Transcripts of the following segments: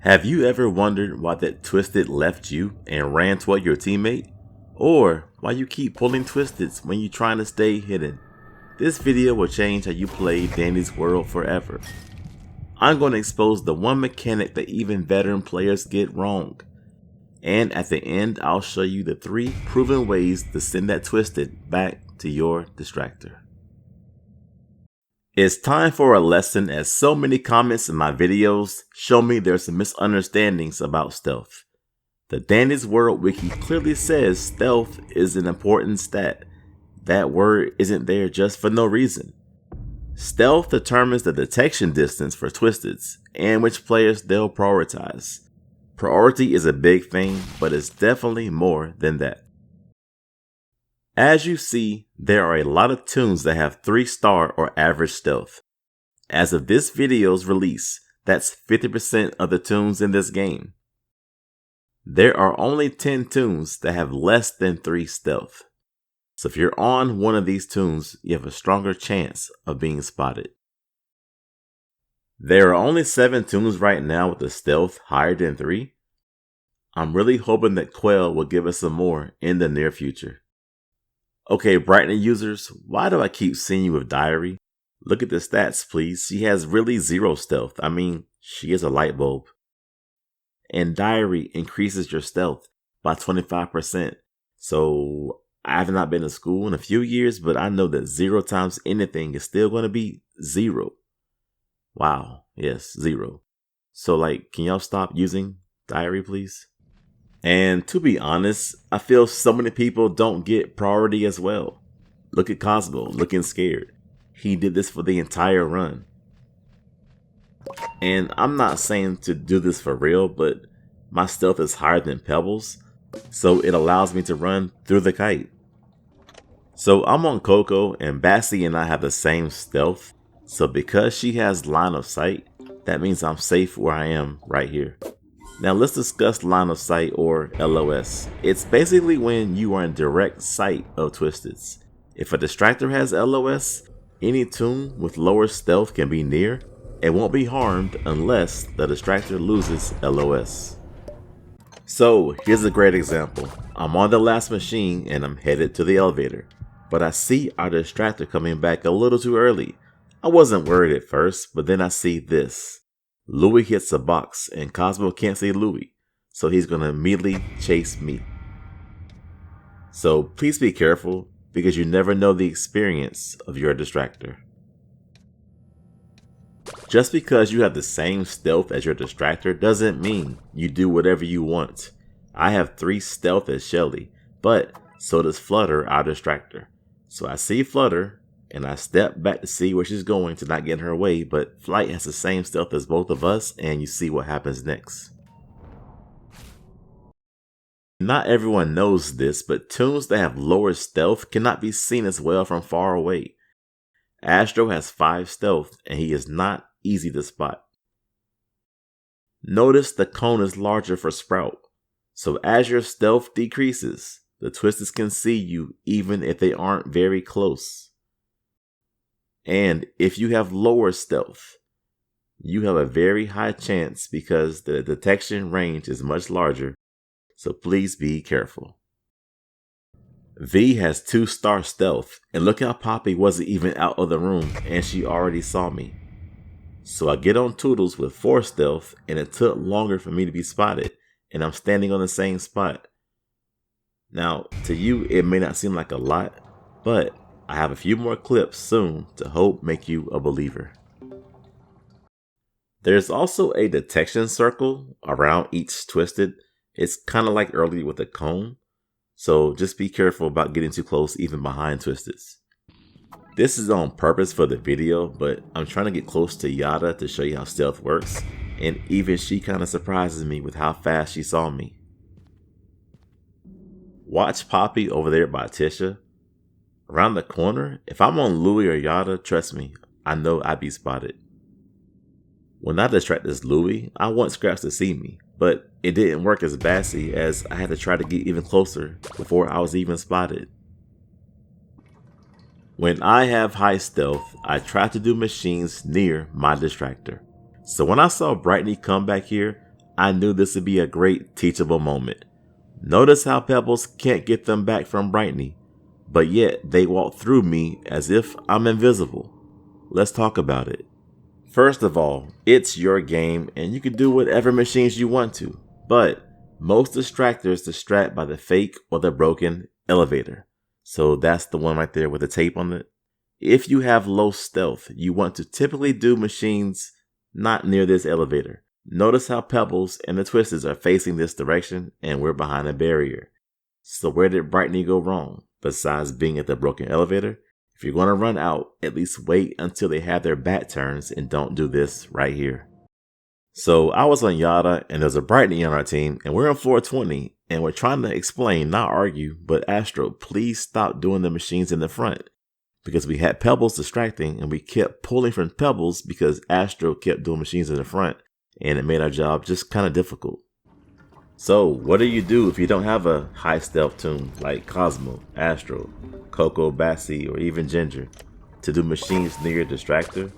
Have you ever wondered why that Twisted left you and ran toward your teammate? Or why you keep pulling Twisteds when you're trying to stay hidden? This video will change how you play Dandy's World forever. I'm going to expose the one mechanic that even veteran players get wrong. And at the end, I'll show you the 3 proven ways to send that Twisted back to your Distractor. It's time for a lesson, as so many comments in my videos show me there's some misunderstandings about stealth. The Dandy's World wiki clearly says stealth is an important stat. That word isn't there just for no reason. Stealth determines the detection distance for Twisteds and which players they'll prioritize. Priority is a big thing, but it's definitely more than that. As you see, there are a lot of toons that have 3-star or average stealth. As of this video's release, that's 50% of the toons in this game. There are only 10 toons that have less than 3 stealth. So if you're on one of these toons, you have a stronger chance of being spotted. There are only 7 toons right now with a stealth higher than 3. I'm really hoping that Quail will give us some more in the near future. Okay, Brightney users, why do I keep seeing you with Diary? Look at the stats, please. She has really 0 stealth. I mean, she is a light bulb. And Diary increases your stealth by 25%. So I have not been to school in a few years, but I know that 0 times anything is still going to be 0. Wow. Yes, 0. So can y'all stop using Diary, please? And to be honest, I feel so many people don't get priority as well. Look at Cosmo looking scared. He did this for the entire run. And I'm not saying to do this for real, but my stealth is higher than Pebbles, so it allows me to run through the kite. So I'm on Coco, and Bassie and I have the same stealth, so because she has line of sight, that means I'm safe where I am right here. Now let's discuss line of sight, or LOS. It's basically when you are in direct sight of Twisteds. If a Distractor has LOS, any toon with lower stealth can be near and won't be harmed unless the Distractor loses LOS. So here's a great example. I'm on the last machine and I'm headed to the elevator, but I see our Distractor coming back a little too early. I wasn't worried at first, but then I see this. Louie hits a box and Cosmo can't see Louie, so he's going to immediately chase me. So please be careful, because you never know the experience of your Distractor. Just because you have the same stealth as your Distractor doesn't mean you do whatever you want. I have 3 stealth as Shelly, but so does Flutter, our Distractor. So I see Flutter, and I step back to see where she's going to not get in her way, but Flight has the same stealth as both of us, and you see what happens next. Not everyone knows this, but toons that have lower stealth cannot be seen as well from far away. Astro has 5 stealth, and he is not easy to spot. Notice the cone is larger for Sprout, so as your stealth decreases, the Twisteds can see you even if they aren't very close. And if you have lower stealth, you have a very high chance because the detection range is much larger, so please be careful. V has 2-star stealth, and look how Poppy wasn't even out of the room and she already saw me. So I get on Toodles with 4 stealth, and it took longer for me to be spotted, and I'm standing on the same spot. Now, to you it may not seem like a lot, but I have a few more clips soon to hope make you a believer. There's also a detection circle around each Twisted. It's kind of like earlier with the cone, so just be careful about getting too close even behind Twisteds. This is on purpose for the video, but I'm trying to get close to Yada to show you how stealth works, and even she kind of surprises me with how fast she saw me. Watch Poppy over there by Tisha. Around the corner, if I'm on Louie or Yada, trust me, I know I'd be spotted. When I distract this Louie, I want Scraps to see me, but it didn't work as Bassie, as I had to try to get even closer before I was even spotted. When I have high stealth, I try to do machines near my Distractor. So when I saw Brightney come back here, I knew this would be a great teachable moment. Notice how Pebbles can't get them back from Brightney, but yet they walk through me as if I'm invisible. Let's talk about it. First of all, it's your game and you can do whatever machines you want to, but most distractors distract by the fake or the broken elevator. So that's the one right there with the tape on it. If you have low stealth, you want to typically do machines not near this elevator. Notice how Pebbles and the Twisters are facing this direction and we're behind a barrier. So where did Brightney go wrong? Besides being at the broken elevator, if you're going to run out, at least wait until they have their back turns and don't do this right here. So I was on Yada and there's a Brightney on our team and we're on floor 20 and we're trying to explain, not argue, but Astro, please stop doing the machines in the front. Because we had Pebbles distracting and we kept pulling from Pebbles because Astro kept doing machines in the front and it made our job just kind of difficult. So what do you do if you don't have a high stealth toon like Cosmo, Astro, Coco, Bassie, or even Ginger to do machines near your distractor?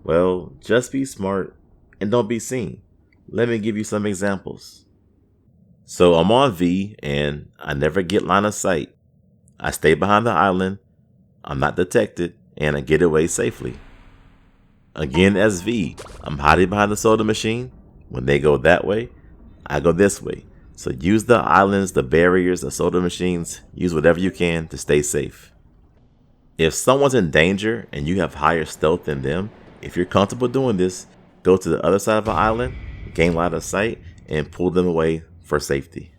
Well, just be smart and don't be seen. Let me give you some examples. So I'm on V and I never get line of sight. I stay behind the island, I'm not detected, and I get away safely. Again as V, I'm hiding behind the soda machine. When they go that way, I go this way. So use the islands, the barriers, the soda machines, use whatever you can to stay safe. If someone's in danger and you have higher stealth than them, if you're comfortable doing this, go to the other side of the island, gain line of sight, and pull them away for safety.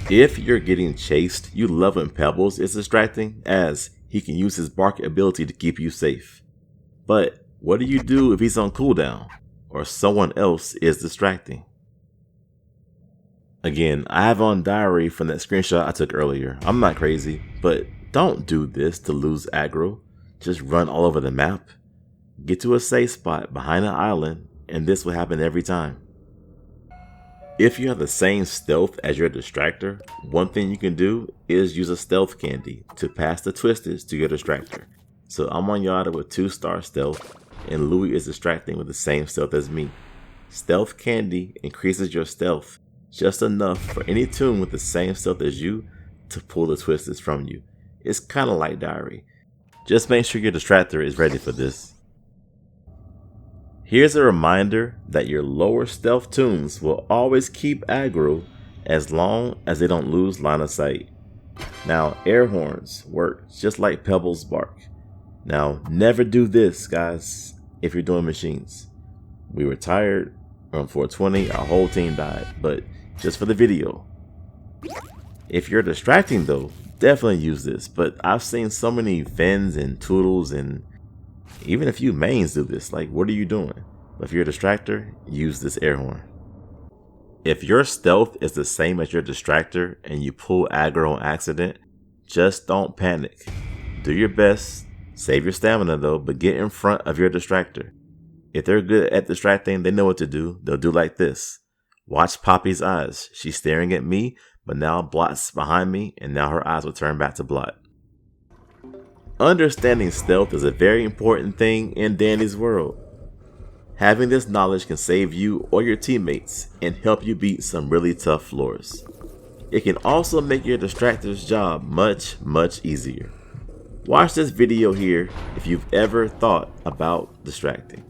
If you're getting chased, you love when Pebbles is distracting as he can use his bark ability to keep you safe. But what do you do if he's on cooldown or someone else is distracting? Again, I have on diary from that screenshot I took earlier. I'm not crazy, but don't do this to lose aggro. Just run all over the map. Get to a safe spot behind an island and this will happen every time. If you have the same stealth as your distractor, one thing you can do is use a stealth candy to pass the Twisters to your distractor. So I'm on Yada with 2-star stealth and Louie is distracting with the same stealth as me. Stealth candy increases your stealth just enough for any toon with the same stealth as you to pull the Twisters from you. It's kind of like diary. Just make sure your distractor is ready for this. Here's a reminder that your lower stealth toons will always keep aggro as long as they don't lose line of sight. Now air horns work just like Pebbles bark. Now never do this guys if you're doing machines. We were tired on 420, our whole team died, but just for the video. If you're distracting though, definitely use this, but I've seen so many Fens and Toodles and even a few mains do this. Like, what are you doing? If you're a distractor, use this air horn. If your stealth is the same as your distractor and you pull aggro on accident, just don't panic. Do your best, save your stamina though, but get in front of your distractor. If they're good at distracting, they know what to do. They'll do like this. Watch Poppy's eyes. She's staring at me, but now Blot's behind me, and now her eyes will turn back to Blot. Understanding stealth is a very important thing in Dandy's world. Having this knowledge can save you or your teammates and help you beat some really tough floors. It can also make your distractor's job much easier. Watch this video here if you've ever thought about distracting.